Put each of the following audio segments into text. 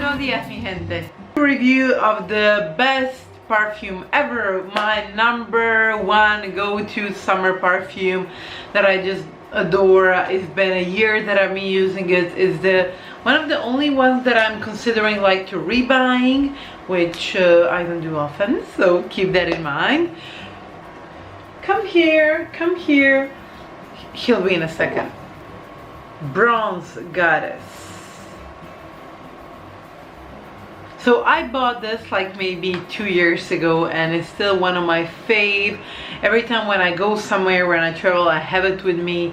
Buenos días, mi gente. Review of the best perfume ever. My #1 go-to summer perfume that I just adore. It's been a year that I've been using it. It's one of the only ones that I'm considering like to rebuying, which I don't do often, so keep that in mind. Come here, come here. He'll be in a second. Bronze Goddess. So I bought this like maybe 2 years ago, and it's still one of my fave. Every time when I go somewhere, when I travel, I have it with me.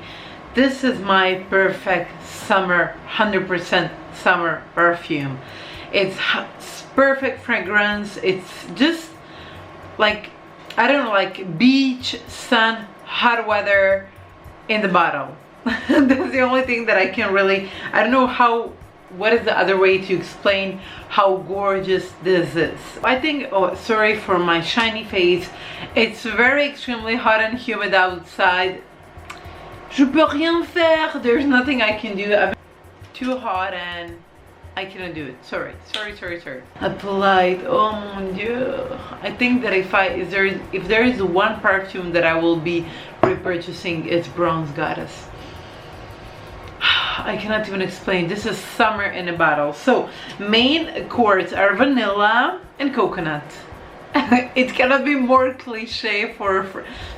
This is my perfect summer, 100% summer perfume. It's perfect fragrance. It's just like, I don't know, like beach, sun, hot weather in the bottle. That's the only thing that I can really, I don't know what is the other way to explain how gorgeous this is. I think, oh sorry for my shiny face, it's very extremely hot and humid outside. Je peux rien faire, there's nothing I can do. I'm too hot and I cannot do it. Sorry. Applied, oh mon dieu. I think that if there is one perfume that I will be repurchasing, it's Bronze Goddess. I cannot even explain. This is summer in a bottle. So main accords are vanilla and coconut. It cannot be more cliche for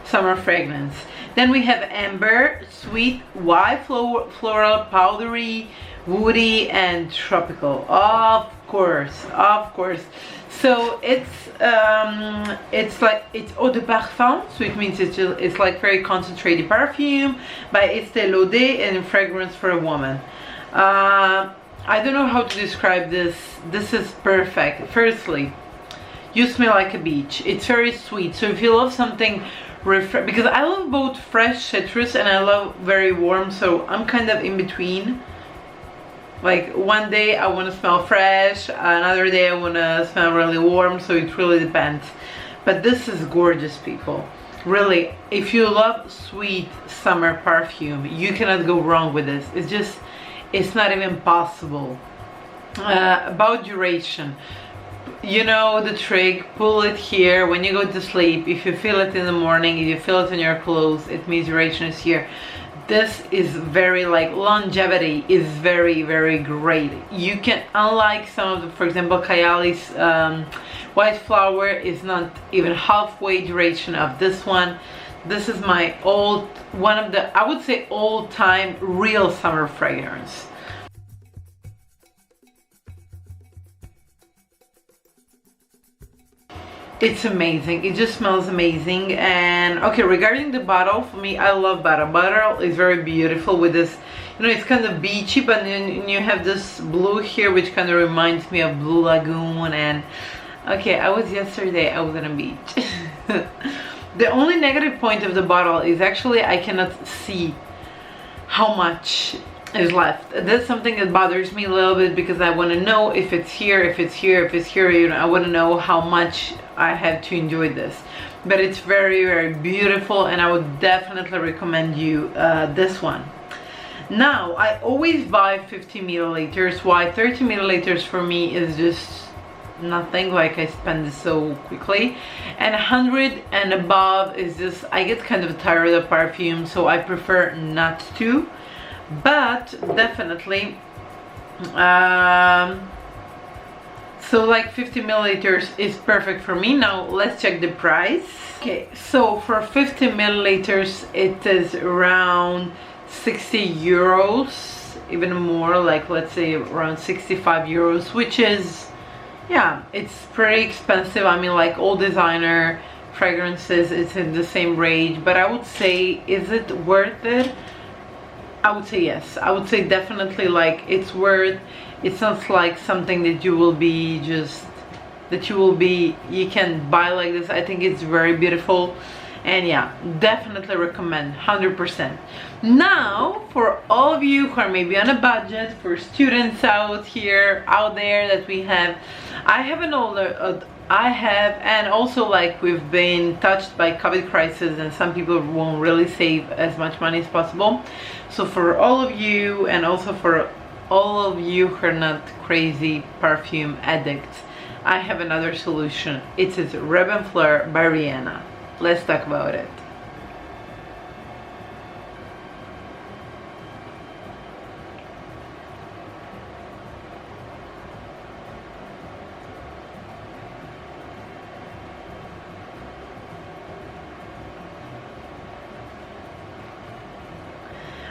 summer fragrance. Then we have amber, sweet, white, floral, powdery, woody, and tropical. Of course. So it's eau de parfum, so it means it's like very concentrated perfume by Estee Lauder, and fragrance for a woman. I don't know how to describe this. This is perfect. Firstly, you smell like a beach. It's very sweet. So if you love something because I love both fresh citrus and I love very warm, so I'm kind of in between. Like one day I want to smell fresh, another day I want to smell really warm, so it really depends. But this is gorgeous, people. Really, if you love sweet summer perfume, you cannot go wrong with this. It's not even possible. About duration, you know the trick, pull it here when you go to sleep. If you feel it in the morning, if you feel it in your clothes, it means duration is here. This is very, like, longevity is very, very great. You can, unlike some of the, for example, Kayali's White Flower is not even halfway duration of this one. This is my one of the, I would say, all-time real summer fragrance. It's amazing. It just smells amazing. And okay, regarding the bottle, for me, I love bottle. Bottle is very beautiful with this, you know, it's kind of beachy, but then you have this blue here, which kind of reminds me of Blue Lagoon. And okay, I was on a beach. The only negative point of the bottle is actually I cannot see how much is left. That's something that bothers me a little bit, because I want to know if it's here, you know, I want to know how much I have to enjoy this. But it's very, very beautiful, and I would definitely recommend you this one. Now, I always buy 50 milliliters. Why? 30 milliliters for me is just nothing. Like, I spend it so quickly, and 100 and above is just, I get kind of tired of perfume, so I prefer not to. But definitely so like 50 milliliters is perfect for me. Now let's check the price. Okay, so for 50 milliliters it is around 60 euros, even more, like let's say around 65 euros, which is, yeah, it's pretty expensive. I mean, like all designer fragrances, it's in the same range, but I would say, is it worth it? I would say yes. I would say definitely, like, it's worth. It's not like something that you will be you can buy like this. I think it's very beautiful, and yeah, definitely recommend 100%. Now, for all of you who are maybe on a budget, for students out there that we have, I have an older and also, like, we've been touched by COVID crisis, and some people won't really save as much money as possible. So for all of you, and also for all of you who are not crazy perfume addicts, I have another solution. It is Ribbon Fleur by Rihanna. Let's talk about it.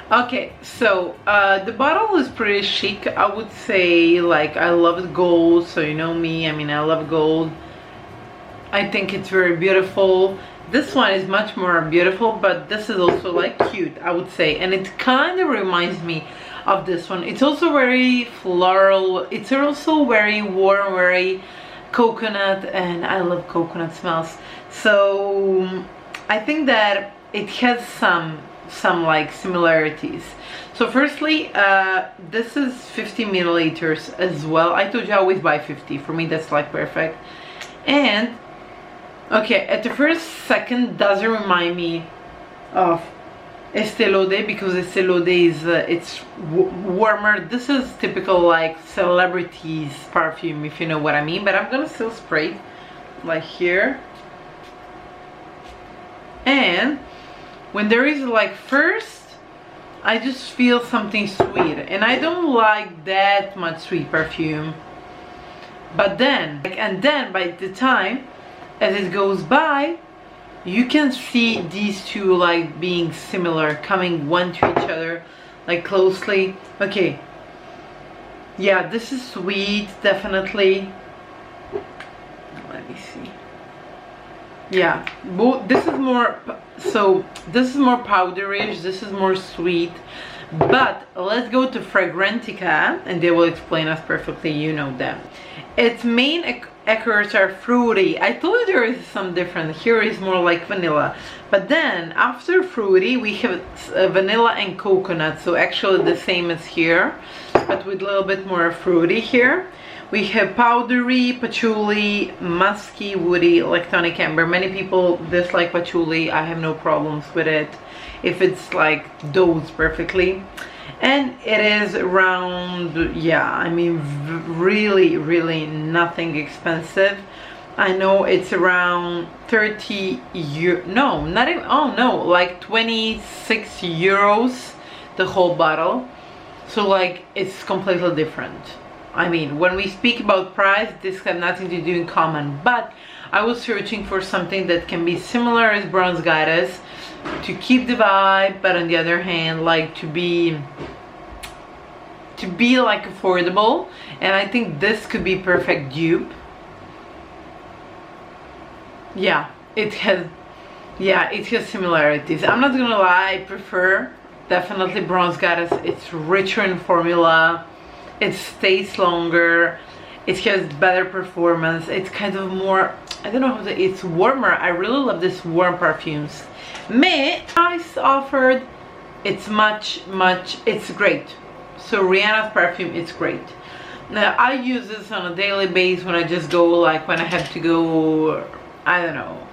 Okay, so the bottle is pretty chic, I would say. Like, I love gold, so you know me, I mean, I love gold. I think it's very beautiful. This one is much more beautiful, but this is also like cute, I would say, and it kind of reminds me of this one. It's also very floral, it's also very warm, very coconut, and I love coconut smells. So I think that it has some like similarities. So firstly, this is 50 milliliters as well. I told you I always buy 50. For me, that's like perfect. And okay, at the first second, doesn't remind me of Estee Lauder, because Estee Lauder is it's warmer. This is typical like celebrities perfume, if you know what I mean. But I'm gonna still spray it like here. And when there is like first, I just feel something sweet, and I don't like that much sweet perfume. But then, and then by the time as it goes by, you can see these two like being similar, coming one to each other like closely. Okay, yeah, this is sweet, definitely. Let me see. Yeah, this is more, so this is more powderish, this is more sweet. But let's go to Fragrantica and they will explain us perfectly, you know them. Its main accords are fruity. I told you there is some difference. Here is more like vanilla, but then after fruity we have vanilla and coconut, so actually the same as here, but with a little bit more fruity here. We have powdery, patchouli, musky, woody, lactonic amber. Many people dislike patchouli. I have no problems with it if it's like dosed perfectly. And it is around, yeah, I mean, really nothing expensive. I know it's around 30 euro, no, not even, oh no, like 26 euros the whole bottle. So like it's completely different. I mean, when we speak about price, this has nothing to do in common, but I was searching for something that can be similar as Bronze Goddess to keep the vibe, but on the other hand, like to be like affordable, and I think this could be perfect dupe. Yeah, it has similarities. I'm not gonna lie, I prefer definitely Bronze Goddess. It's richer in formula. It stays longer, it has better performance, it's kind of more, I don't know how to say, it's warmer. I really love this warm perfumes. Price offered, it's it's great. So Rihanna's perfume, it's great. Now I use this on a daily basis when I just go, like when I have to go, I don't know,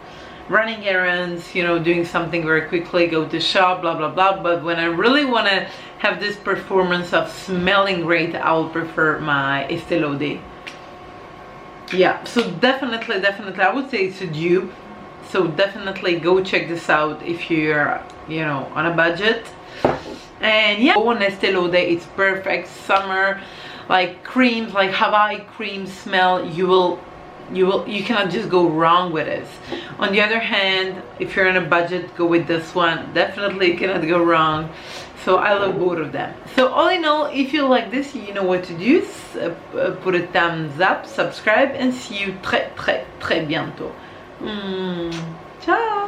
running errands, you know, doing something very quickly, go to shop, blah blah blah. But when I really want to have this performance of smelling great, I will prefer my Estee Lauder. Yeah, so definitely I would say it's a dupe. So definitely go check this out if you're, you know, on a budget. And yeah, on Estee Lauder, it's perfect summer, like creams, like Hawaii cream smell. You cannot just go wrong with this. On the other hand, if you're on a budget, go with this one. Definitely you cannot go wrong. So I love both of them. So all in all, if you like this, you know what to do. Put a thumbs up, subscribe, and see you très bientôt. Ciao.